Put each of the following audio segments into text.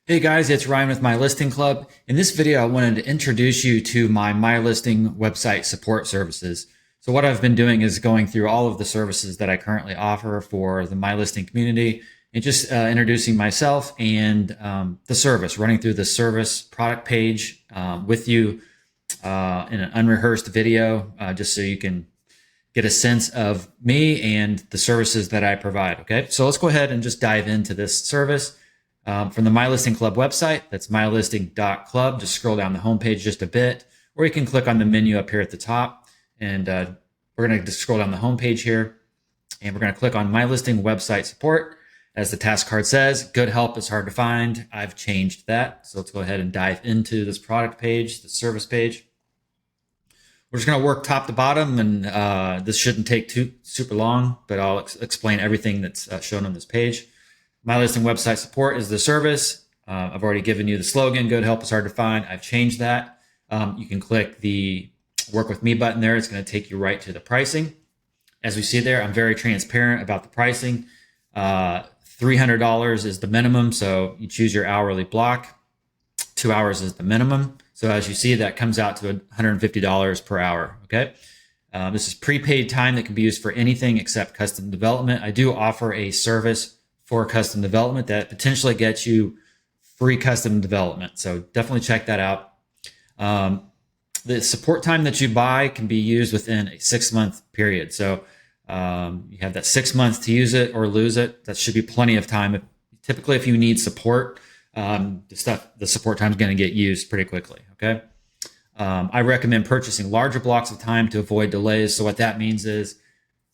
Hey guys, it's Ryan with My Listing Club. In this video, I wanted to introduce you to my MyListing website support services. So what I've been doing is going through all of the services that I currently offer for the MyListing community and just introducing myself and the service, running through the service product page with you in an unrehearsed video, just so you can get a sense of me and the services that I provide. Okay, so let's go ahead and just dive into this service. From the MyListing Club website, that's mylisting.club. Just scroll down the homepage just a bit, or you can click on the menu up here at the top. And we're going to just scroll down the homepage here, and we're going to click on MyListing website support. As the task card says, good help is hard to find. I've changed that. So let's go ahead and dive into this product page, the service page. We're just going to work top to bottom, and this shouldn't take super long, but I'll explain everything that's shown on this page. MyListing website support is the service. I've already given you the slogan, good help is hard to find. I've changed that. You can click the work with me button there. It's going to take you right to the pricing. As we see there, I'm very transparent about the pricing. $300 is the minimum, so you choose your hourly block. 2 hours is the minimum. So as you see, that comes out to $150 per hour, okay? This is prepaid time that can be used for anything except custom development. I do offer a service for custom development that potentially gets you free custom development. So definitely check that out. The support time that you buy can be used within a 6-month period. So you have that 6 months to use it or lose it. That should be plenty of time. Typically, if you need support, the support time is going to get used pretty quickly. Okay. I recommend purchasing larger blocks of time to avoid delays. So what that means is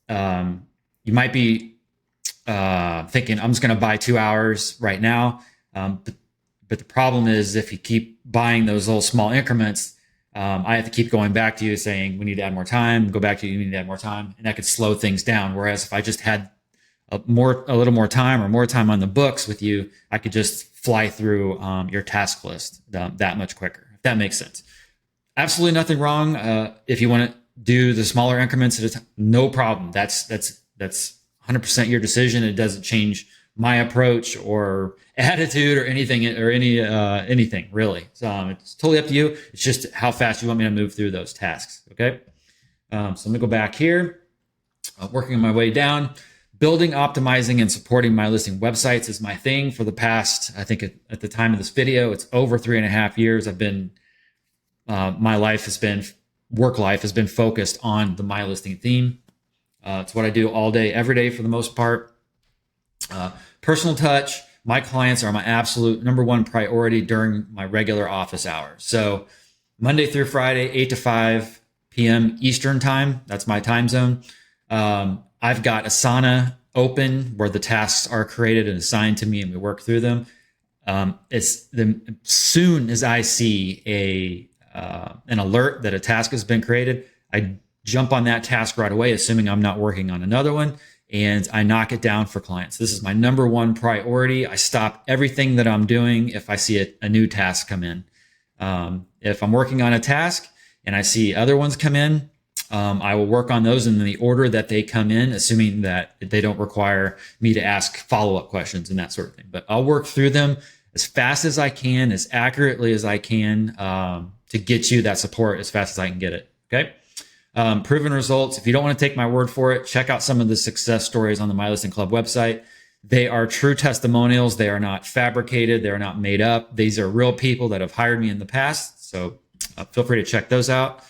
you might be thinking, I'm just going to buy 2 hours right now. But the problem is if you keep buying those little small increments, I have to keep going back to you saying, we need to add more time, go back to you, need to add more time. And that could slow things down. Whereas if I just had a little more time or more time on the books with you, I could just fly through your task list that much quicker, if that makes sense. Absolutely nothing wrong. If you want to do the smaller increments at a time, no problem. That's 100% your decision. It doesn't change my approach or attitude or anything anything really. So it's totally up to you. It's just how fast you want me to move through those tasks. Okay. So I'm going to go back here, working my way down. Building, optimizing, and supporting MyListing websites is my thing for the past, I think at the time of this video, it's over 3.5 years. My work life has been focused on the MyListing theme. It's what I do all day, every day for the most part. Personal touch. My clients are my absolute number one priority during my regular office hours. So Monday through Friday, 8 to 5 p.m. Eastern time. That's my time zone. I've got Asana open where the tasks are created and assigned to me and we work through them. As soon as I see an alert that a task has been created, I jump on that task right away, assuming I'm not working on another one, and I knock it down for clients. This is my number one priority. I stop everything that I'm doing if I see a new task come in. If I'm working on a task and I see other ones come in, I will work on those in the order that they come in, assuming that they don't require me to ask follow-up questions and that sort of thing. But I'll work through them as fast as I can, as accurately as I can, to get you that support as fast as I can get it. Okay. Proven results. If you don't want to take my word for it, check out some of the success stories on the MyListing Club website. They are true testimonials. They are not fabricated. They are not made up. These are real people that have hired me in the past. So feel free to check those out.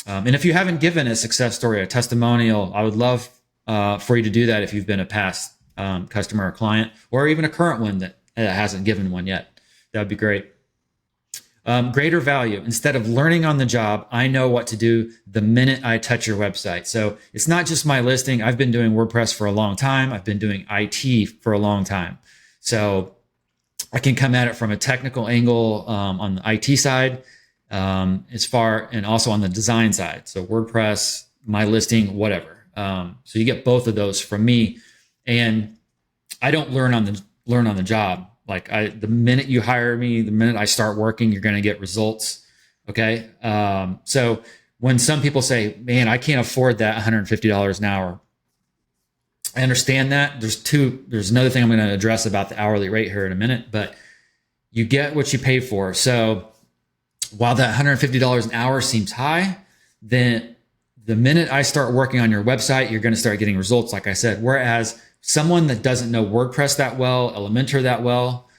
And if you haven't given a success story, a testimonial, I would love for you to do that if you've been a past customer or client, or even a current one that hasn't given one yet. That would be great. Greater value. Instead of learning on the job, I know what to do the minute I touch your website. So it's not just my listing. I've been doing WordPress for a long time. I've been doing IT for a long time. So I can come at it from a technical angle on the IT side, and also on the design side. So WordPress, MyListing, whatever. So you get both of those from me, and I don't learn on the job. Like the minute you hire me, the minute I start working, you're going to get results. Okay. So when some people say, man, I can't afford that $150 an hour, I understand that. There's another thing I'm going to address about the hourly rate here in a minute, but you get what you pay for. So while that $150 an hour seems high, then the minute I start working on your website, you're going to start getting results, like I said. Whereas someone that doesn't know WordPress that well, Elementor that well,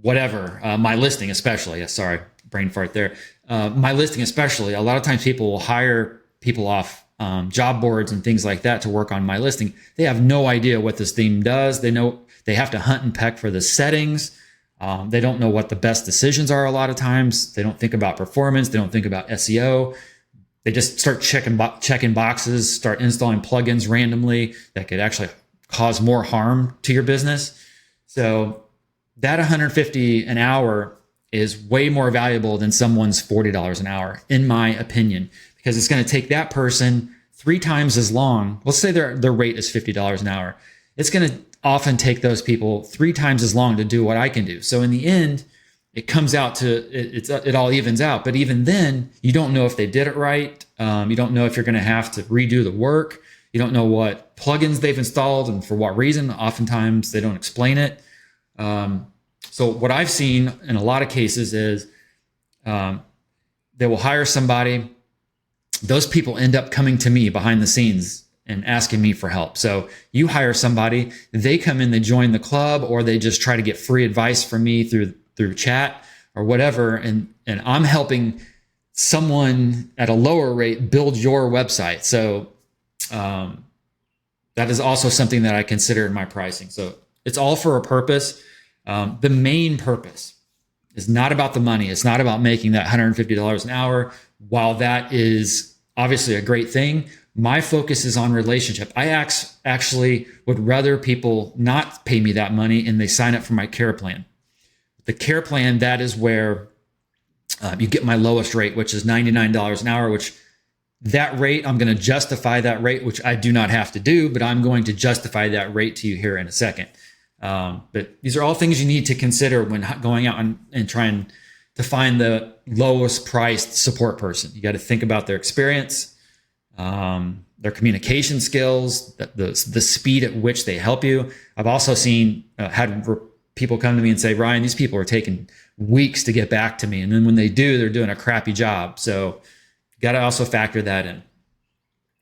MyListing especially, sorry, brain fart there. MyListing especially, a lot of times people will hire people off job boards and things like that to work on MyListing. They have no idea what this theme does. They know they have to hunt and peck for the settings. They don't know what the best decisions are a lot of times. They don't think about performance. They don't think about SEO. They just start checking boxes, start installing plugins randomly that could actually cause more harm to your business. So that $150 an hour is way more valuable than someone's $40 an hour, in my opinion, because it's going to take that person 3 times as long. Let's say their rate is $50 an hour. It's going to often take those people 3 times as long to do what I can do. So in the end, it comes out to, it all evens out. But even then, you don't know if they did it right. You don't know if you're going to have to redo the work. You don't know what plugins they've installed and for what reason. Oftentimes, they don't explain it. So what I've seen in a lot of cases is they will hire somebody. Those people end up coming to me behind the scenes and asking me for help. So you hire somebody, they come in, they join the club, or they just try to get free advice from me through chat or whatever. And I'm helping someone at a lower rate build your website. So that is also something that I consider in my pricing. So it's all for a purpose. The main purpose is not about the money. It's not about making that $150 an hour. While that is obviously a great thing, my focus is on relationship. I actually would rather people not pay me that money and they sign up for my care plan. The care plan, that is where you get my lowest rate, which is $99 an hour, which that rate, I'm going to justify that rate, which I do not have to do, but I'm going to justify that rate to you here in a second. But these are all things you need to consider when going out and trying to find the lowest priced support person. You got to think about their experience, their communication skills, the speed at which they help you. I've also seen had people come to me and say, Ryan, these people are taking weeks to get back to me. And then when they do, they're doing a crappy job. So you got to also factor that in.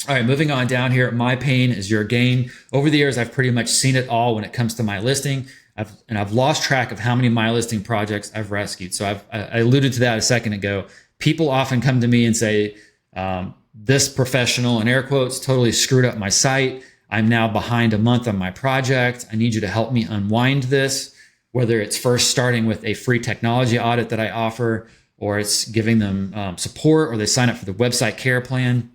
All right, moving on down here. My pain is your gain. Over the years, I've pretty much seen it all when it comes to my listing. I've lost track of how many MyListing projects I've rescued. So I alluded to that a second ago. People often come to me and say, this professional, in air quotes, totally screwed up my site. I'm now behind a month on my project. I need you to help me unwind this, whether it's first starting with a free technology audit that I offer, or it's giving them support, or they sign up for the website care plan.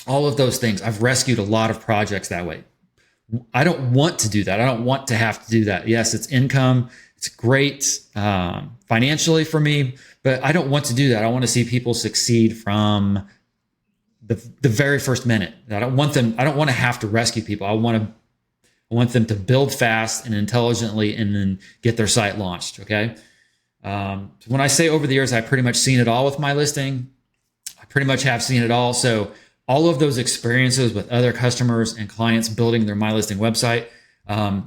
All of those things. I've rescued a lot of projects that way. I don't want to do that. I don't want to have to do that. Yes, it's income. It's great financially for me, but I don't want to do that. I want to see people succeed from the very first minute. I don't want to have to rescue people. I want them to build fast and intelligently and then get their site launched. Okay. So when I say over the years, I've pretty much seen it all with MyListing. I pretty much have seen it all. So all of those experiences with other customers and clients building their MyListing website,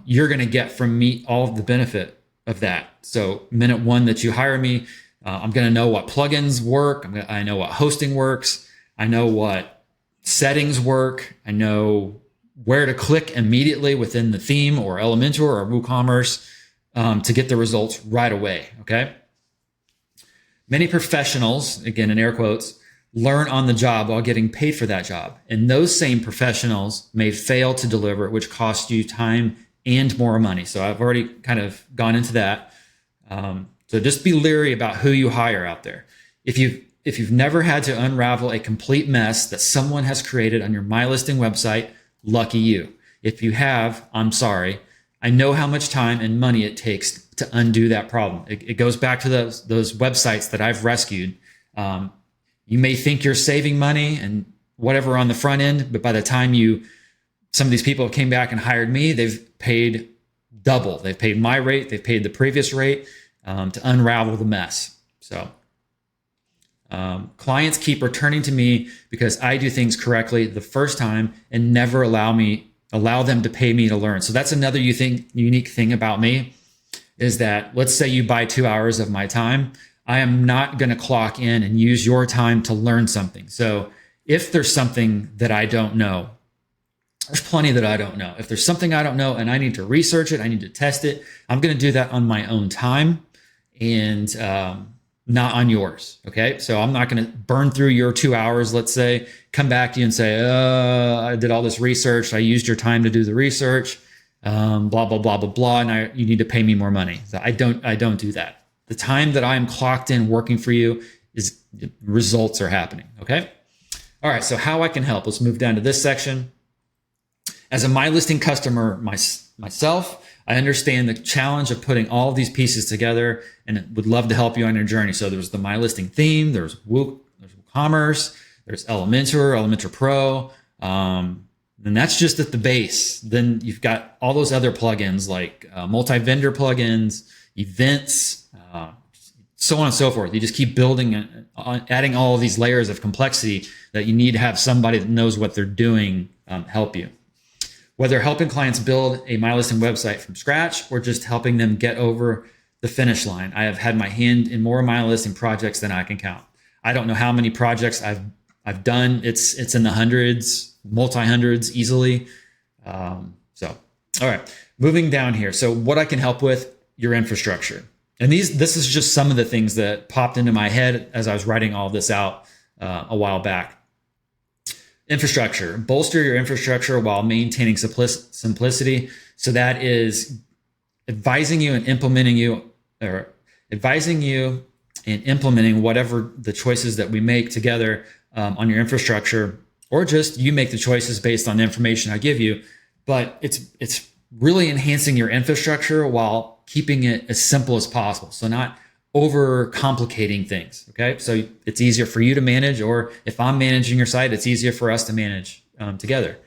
you're going to get from me all of the benefit of that. So minute one that you hire me, I'm going to know what plugins work. I know what hosting works. I know what settings work. I know where to click immediately within the theme or Elementor or WooCommerce to get the results right away. Okay. Many professionals, again in air quotes, learn on the job while getting paid for that job. And those same professionals may fail to deliver, which costs you time and more money. So I've already kind of gone into that. So just be leery about who you hire out there. If you've never had to unravel a complete mess that someone has created on your MyListing website, lucky you. If you have, I'm sorry. I know how much time and money it takes to undo that problem. It goes back to those websites that I've rescued. You may think you're saving money and whatever on the front end, but by the time some of these people came back and hired me, they've paid double. They've paid my rate. They've paid the previous rate to unravel the mess. So clients keep returning to me because I do things correctly the first time and never allow them to pay me to learn. So that's another unique thing about me. is that, let's say you buy 2 hours of my time. I am not going to clock in and use your time to learn something. So if there's something that I don't know, there's plenty that I don't know. If there's something I don't know and I need to research it, I need to test it, I'm going to do that on my own time and not on yours. Okay. So I'm not going to burn through your 2 hours, let's say, come back to you and say, I did all this research. I used your time to do the research, blah, blah, blah, blah, blah. And you need to pay me more money. So I don't do that. The time that I'm clocked in working for you is results are happening. Okay. All right. So how I can help, let's move down to this section. As a MyListing customer myself, I understand the challenge of putting all of these pieces together and would love to help you on your journey. So there's the MyListing theme, there's WooCommerce, there's Elementor Pro, and that's just at the base. Then you've got all those other plugins like multi-vendor plugins, events, so on and so forth. You just keep building, adding all of these layers of complexity that you need to have somebody that knows what they're doing help you. Whether helping clients build a MyListing website from scratch or just helping them get over the finish line, I have had my hand in more MyListing projects than I can count. I don't know how many projects I've done. It's in the hundreds, multi-hundreds easily. All right, moving down here. So what I can help with, your infrastructure. And this is just some of the things that popped into my head as I was writing all this out a while back. Infrastructure, bolster your infrastructure while maintaining simplicity. So that is advising you and implementing whatever the choices that we make together on your infrastructure, or just you make the choices based on the information I give you. But it's really enhancing your infrastructure while keeping it as simple as possible. So not over complicating things. Okay. So it's easier for you to manage, or if I'm managing your site, it's easier for us to manage together.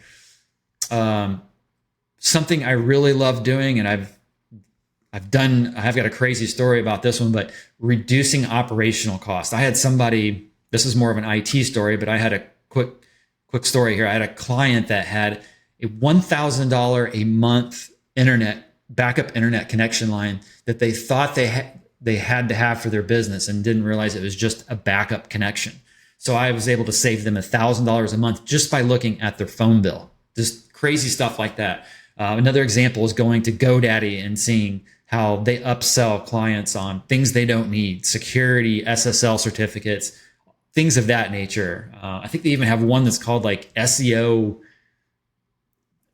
Something I really love doing, and I've got a crazy story about this one, but reducing operational costs. I had somebody, this is more of an IT story, but I had a quick story here. I had a client that had a $1,000 a month backup internet connection line that they thought they had to have for their business and didn't realize it was just a backup connection. So I was able to save them $1,000 a month just by looking at their phone bill. Just crazy stuff like that. Another example is going to GoDaddy and seeing how they upsell clients on things they don't need, security, SSL certificates, things of that nature. I think they even have one that's called like SEO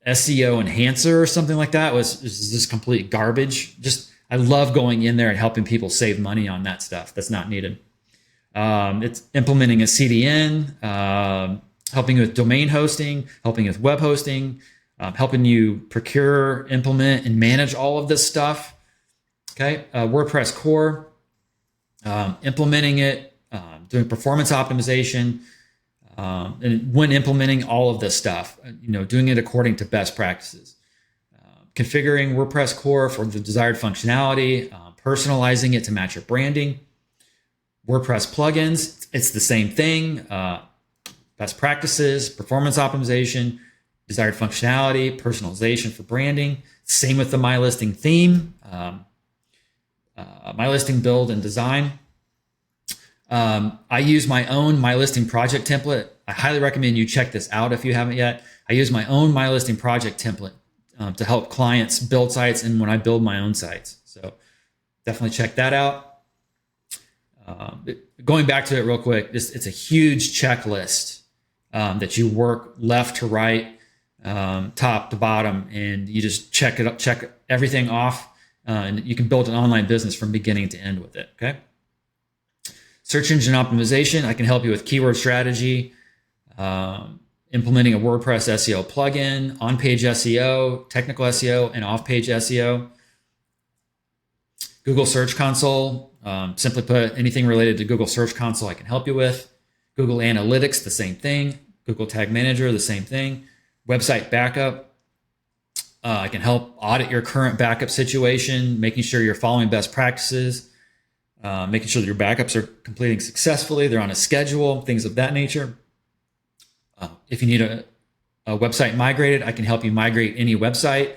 enhancer or something like that. It was just complete garbage. I love going in there and helping people save money on that stuff that's not needed. It's implementing a CDN, helping with domain hosting, helping with web hosting, helping you procure, implement, and manage all of this stuff. Okay, WordPress core, implementing it, doing performance optimization, and when implementing all of this stuff, doing it according to best practices. Configuring WordPress core for the desired functionality, personalizing it to match your branding. WordPress plugins, it's the same thing. Best practices, performance optimization, desired functionality, personalization for branding. Same with the MyListing theme, MyListing build and design. I use my own MyListing project template. I highly recommend you check this out if you haven't yet. I use my own MyListing project template to help clients build sites and when I build my own sites. So definitely check that out. Going back to it real quick, it's a huge checklist that you work left to right, top to bottom, and you just check everything off, and you can build an online business from beginning to end with it. Okay. Search engine optimization. I can help you with keyword strategy, implementing a WordPress SEO plugin, on-page SEO, technical SEO, and off-page SEO. Google Search Console. Simply put, anything related to Google Search Console I can help you with. Google Analytics, the same thing. Google Tag Manager, the same thing. Website backup. I can help audit your current backup situation, making sure you're following best practices, making sure that your backups are completing successfully, they're on a schedule, things of that nature. If you need a website migrated, I can help you migrate any website.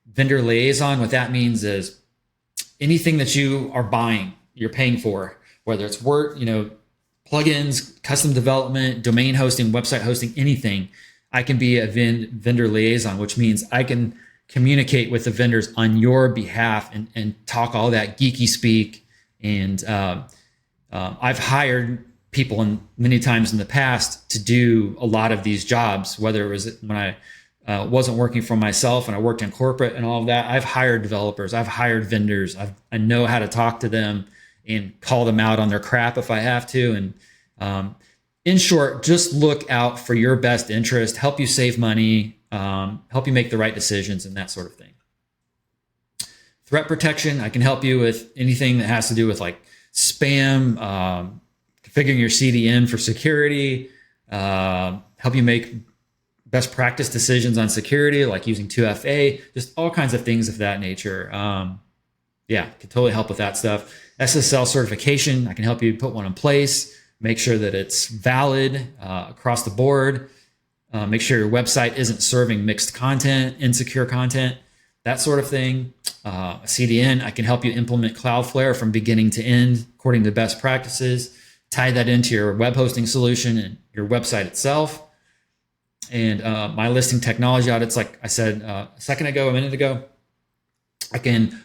Vendor liaison, what that means is anything that you are buying, you're paying for, whether it's work, plugins, custom development, domain hosting, website hosting, anything. I can be a vendor liaison, which means I can communicate with the vendors on your behalf and talk all that geeky speak. And I've hired people many times in the past to do a lot of these jobs, whether it was when I wasn't working for myself and I worked in corporate and all of that. I've hired developers, I've hired vendors, I know how to talk to them and call them out on their crap if I have to. And in short, just look out for your best interest, help you save money, help you make the right decisions and that sort of thing. Threat protection, I can help you with anything that has to do with like spam, configuring your CDN for security, help you make best practice decisions on security, like using 2FA, just all kinds of things of that nature. Yeah, can totally help with that stuff. SSL certification, I can help you put one in place, make sure that it's valid across the board, make sure your website isn't serving mixed content, insecure content, that sort of thing. A CDN, I can help you implement Cloudflare from beginning to end according to best practices, tie that into your web hosting solution and your website itself. And MyListing technology audits, like I said a minute ago, I can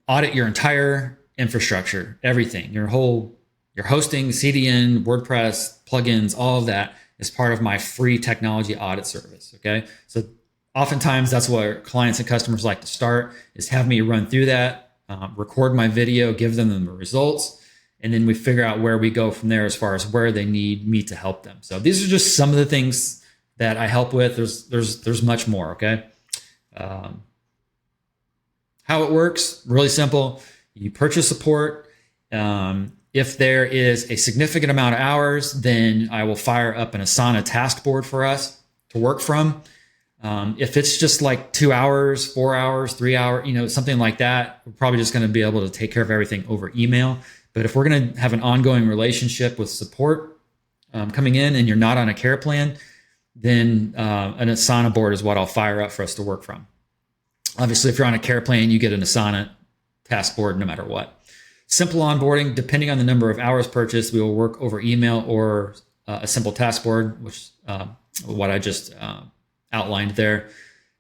audit your entire infrastructure, everything, your hosting, CDN, WordPress, plugins, all of that is part of my free technology audit service. Okay, so oftentimes that's where clients and customers like to start, is have me run through that, record my video, give them the results, and then we figure out where we go from there as far as where they need me to help them. So these are just some of the things that I help with. There's much more. Okay. How it works, really simple. You purchase support. If there is a significant amount of hours, then I will fire up an Asana task board for us to work from. If it's just like 2 hours, 4 hours, 3 hours, something like that, we're probably just going to be able to take care of everything over email. But if we're going to have an ongoing relationship with support coming in and you're not on a care plan, then an Asana board is what I'll fire up for us to work from. Obviously, if you're on a care plan, you get an Asana task board no matter what. Simple onboarding, depending on the number of hours purchased, we will work over email or a simple task board, which what I just outlined there.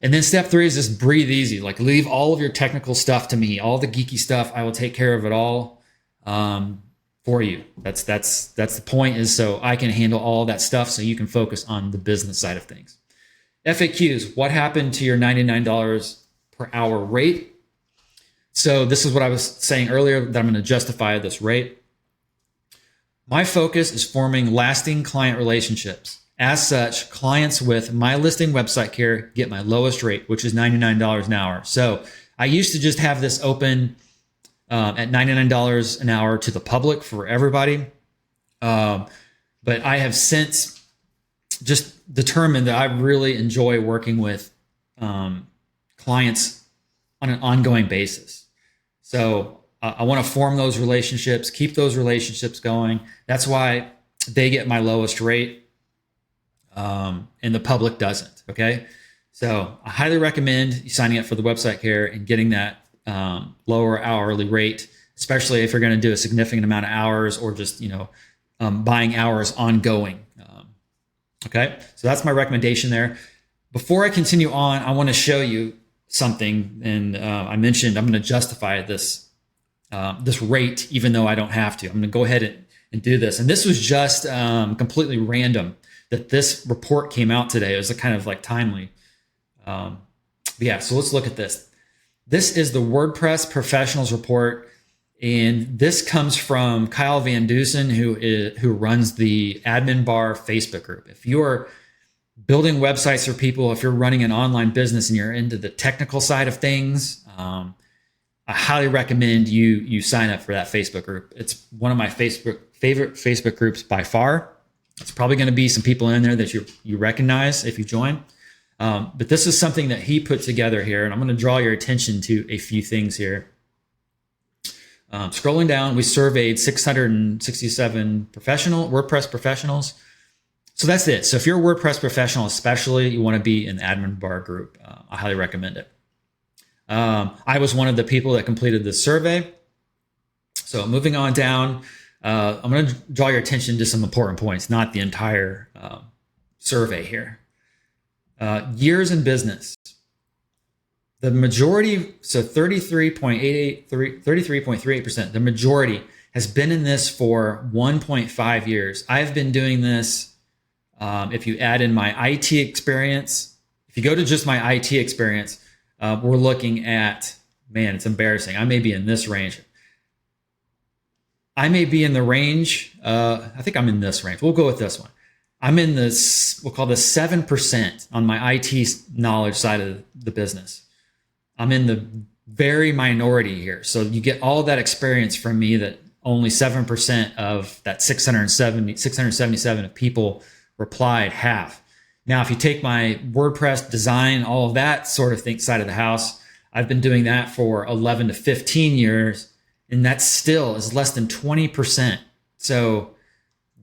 And then step 3 is just breathe easy. Like leave all of your technical stuff to me, all the geeky stuff. I will take care of it all for you. That's the point, is so I can handle all that stuff so you can focus on the business side of things. FAQs, what happened to your $99 per hour rate? So this is what I was saying earlier, that I'm going to justify this rate. My focus is forming lasting client relationships. As such, clients with MyListing Website Care get my lowest rate, which is $99 an hour. So I used to just have this open at $99 an hour to the public for everybody. But I have since just determined that I really enjoy working with clients on an ongoing basis. So I want to form those relationships, keep those relationships going. That's why they get my lowest rate and the public doesn't. Okay. So I highly recommend you signing up for the website care and getting that lower hourly rate, especially if you're going to do a significant amount of hours or just, buying hours ongoing. Okay. So that's my recommendation there. Before I continue on, I want to show you something. And I mentioned I'm going to justify this rate, even though I don't have to. I'm going to go ahead and do this. And this was just completely random that this report came out today. It was kind of like timely. Yeah, so let's look at this. This is the WordPress Professionals Report. And this comes from Kyle Van Dusen, who runs the Admin Bar Facebook group. If you're building websites for people, if you're running an online business and you're into the technical side of things, I highly recommend you sign up for that Facebook group. It's one of my favorite Facebook groups by far. It's probably going to be some people in there that you recognize if you join. But this is something that he put together here, and I'm going to draw your attention to a few things here. Scrolling down, we surveyed 667 WordPress professionals. So that's it. So if you're a WordPress professional, especially, you want to be in the Admin Bar group. I highly recommend it. I was one of the people that completed this survey. So moving on down, I'm going to draw your attention to some important points, not the entire survey here. Years in business. The majority, so 33.38%, the majority has been in this for 1.5 years. I've been doing this, if you add in my IT experience, if you go to just my IT experience, we're looking at, man, it's embarrassing. I may be in this range. I may be in the range, I think I'm in this range. We'll go with this one. I'm in this, we'll call this 7% on my IT knowledge side of the business. I'm in the very minority here. So you get all of that experience from me that only 7% of that 677 of people replied have. Now, if you take my WordPress design, all of that sort of thing side of the house, I've been doing that for 11 to 15 years, and that still is less than 20%. So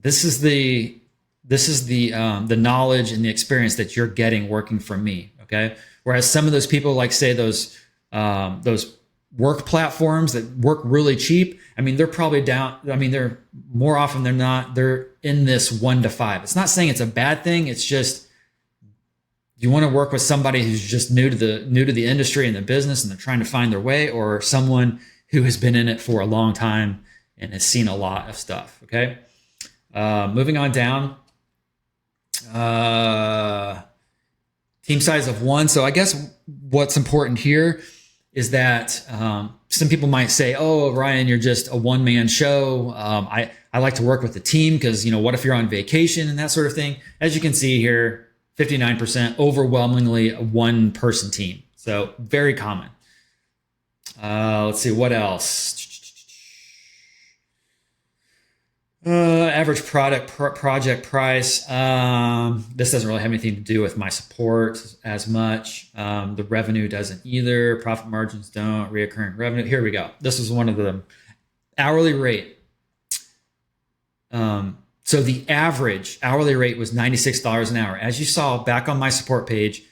this is the knowledge and the experience that you're getting working from me. Okay. Whereas some of those people, like say those work platforms that work really cheap, I mean, they're probably down. I mean, they're more often than not, they're in this 1 to 5. It's not saying it's a bad thing. It's just, you want to work with somebody who's just new to the industry and the business, and they're trying to find their way, or someone who has been in it for a long time and has seen a lot of stuff. Okay. Moving on down. Team size of 1. So I guess what's important here is that some people might say, oh, Ryan, you're just a one-man show. I like to work with a team because, what if you're on vacation and that sort of thing. As you can see here, 59%, overwhelmingly a one-person team. So very common. Let's see, what else? Average project price. This doesn't really have anything to do with my support as much. The revenue doesn't either. Profit margins don't. Reoccurring revenue. Here we go. This is one of the hourly rate. So the average hourly rate was $96 an hour. As you saw back on my support page,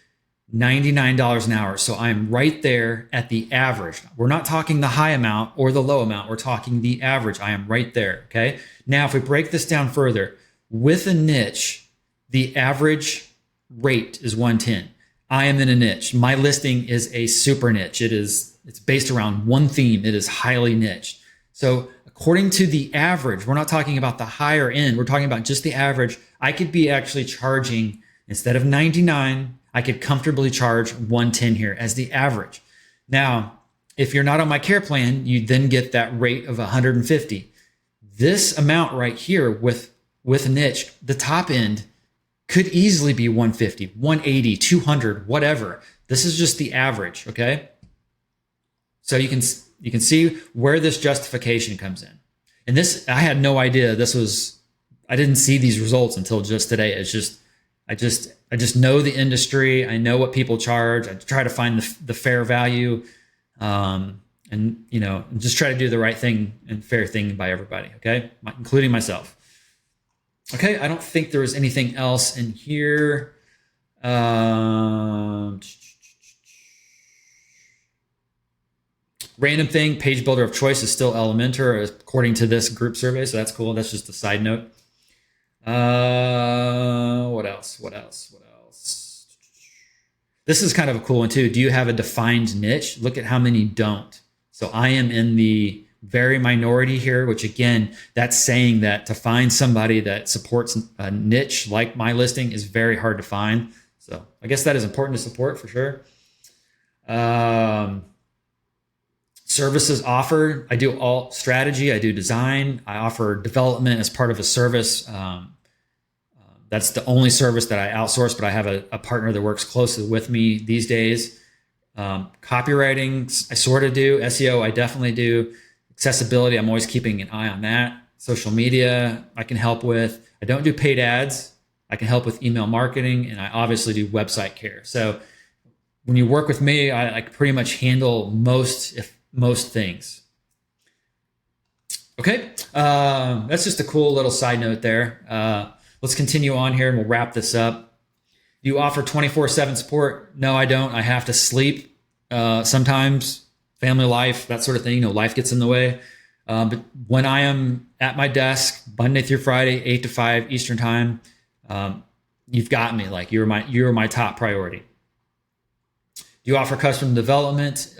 $99 an hour. So I'm right there at the average. We're not talking the high amount or the low amount. We're talking the average. I am right there. Okay. Now, if we break this down further, with a niche, the average rate is 110. I am in a niche. My listing is a super niche. It's based around one theme. It is highly niched. So according to the average, we're not talking about the higher end. We're talking about just the average. I could be actually charging, instead of 99, I could comfortably charge 110 here as the average. Now, if you're not on my care plan, you then get that rate of 150. This amount right here with a niche, the top end could easily be 150, 180, 200, whatever. This is just the average, okay? So you can see where this justification comes in. And this, I had no idea I didn't see these results until just today. It's just, I just know the industry. I know what people charge. I try to find the fair value, and just try to do the right thing and fair thing by everybody. Okay, including myself. Okay, I don't think there was anything else in here. Random thing, page builder of choice is still Elementor according to this group survey. So that's cool. That's just a side note. What else? This is kind of a cool one too. Do you have a defined niche? Look at how many don't. So I am in the very minority here, which again, that's saying that to find somebody that supports a niche like MyListing is very hard to find. So I guess that is important to support for sure. Services offered. I do all strategy. I do design. I offer development as part of a service. That's the only service that I outsource, but I have a partner that works closely with me these days. Copywriting, I sort of do. SEO, I definitely do. Accessibility, I'm always keeping an eye on that. Social media, I can help with. I don't do paid ads. I can help with email marketing, and I obviously do website care. So when you work with me, I pretty much handle most things. Okay, that's just a cool little side note there. Let's continue on here and we'll wrap this up. Do you offer 24/7 support? No, I don't. I have to sleep Sometimes family life, that sort of thing, life gets in the way. But when I am at my desk, Monday through Friday, 8 to 5 Eastern time, you've got me. Like you're my top priority. Do you offer custom development?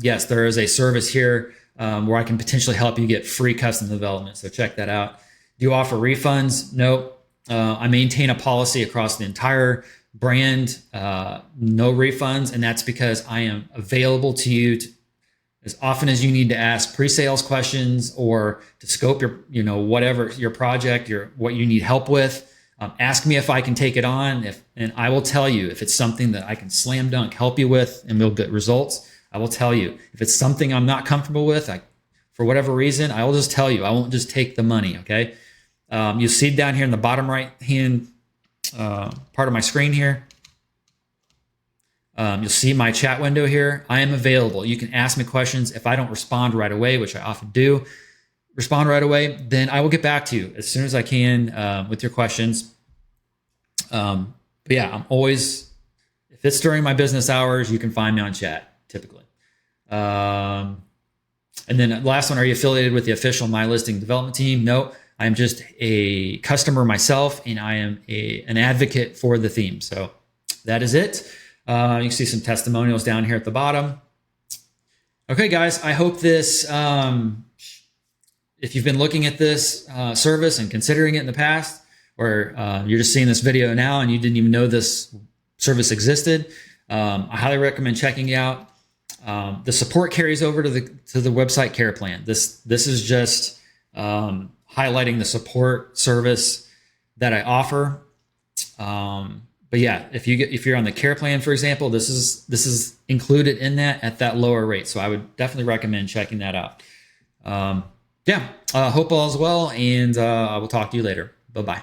Yes, there is a service here where I can potentially help you get free custom development. So check that out. Do you offer refunds? Nope. I maintain a policy across the entire brand, no refunds. And that's because I am available to you as often as you need to ask pre-sales questions or to scope your, whatever your project, what you need help with. Ask me if I can take it on, and I will tell you if it's something that I can slam dunk help you with and we'll get results. I will tell you if it's something I'm not comfortable with, for whatever reason, I will just tell you. I won't just take the money. Okay. You'll see down here in the bottom right hand part of my screen here. You'll see my chat window here. I am available. You can ask me questions. If I don't respond right away, which I often do, respond right away, then I will get back to you as soon as I can with your questions. But yeah, I'm always, if it's during my business hours, you can find me on chat typically. And then last one, are you affiliated with the official MyListing development team? No, I'm just a customer myself, and I am an advocate for the theme. So that is it. You can see some testimonials down here at the bottom. Okay, guys, I hope this, if you've been looking at this service and considering it in the past, or you're just seeing this video now and you didn't even know this service existed, I highly recommend checking it out. The support carries over to the website care plan. This is just highlighting the support service that I offer. But yeah, if you're on the care plan, for example, this is included in that at that lower rate. So I would definitely recommend checking that out. Yeah, hope all is well, and I will talk to you later. Bye-bye.